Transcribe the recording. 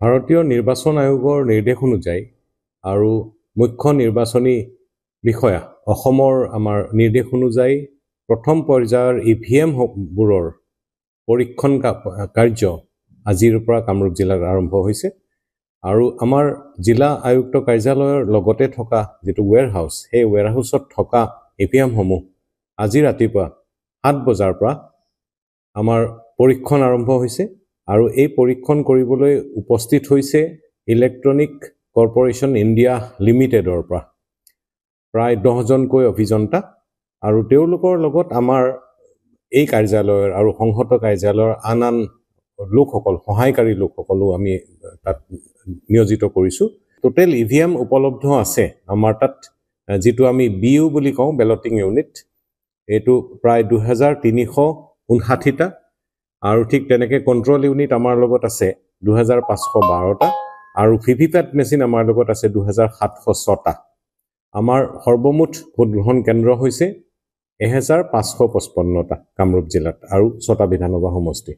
ভাৰতীয় নিৰ্বাচন আয়োগৰ নিৰ্দেশ অনুযায়ী আৰু মুখ্য নিৰ্বাচনী বিষয়া অসমৰ আমাৰ নিৰ্দেশ অনুযায়ী প্ৰথম পৰ্যায়ৰ EVM বোৰৰ পৰীক্ষণ কাৰ্য আজিৰ পৰা কামৰূপ জিলাত আৰম্ভ হৈছে আৰু আমাৰ জিলা আয়ুক্ত কাৰ্যালয়ৰ লগতে থকা যেটো ওয়্যাৰহাউস সেই ওয়্যাৰহাউসত থকা EVM সমূহ আজি ৰাতিপুৱা 7 বজাৰ পৰা আমাৰ পৰীক্ষণ আৰম্ভ হৈছে আৰু এই পৰীক্ষণ কৰিবলৈ উপস্থিত হৈছে ইলেক্ট্ৰনিক কৰ্পোৰেচন ইণ্ডিয়া লিমিটেডৰ পৰা প্ৰায় 10 জনকৈ অভিযন্তা আৰু তেওঁলোকৰ লগত আমাৰ এই কাৰ্যালয়ৰ আৰু সংহত কাৰ্যালয়ৰ আন লোকসকল সহায়কাৰী লোকসকলও আমি তাত নিয়োজিত কৰিছো টোটাল EVM উপলব্ধ আছে আমাৰ তাত যেটো আমি BU বুলি কওঁ বেলটিং ইউনিট এটো প্ৰায় 2359 টা আৰু ঠিক তেনেকে কন্ট্ৰোল ইউনিট আমাৰ লগত আছে 2512 টা আৰু ভিভিপ্যাট মেচিন আমাৰ লগত আছে 2706 টা আমাৰ সৰ্বমুঠ ভোট গ্ৰহণ কেন্দ্ৰ হৈছে 1555 টা কামৰূপ জিলাত আৰু 6টা বিধানসভা সমষ্টি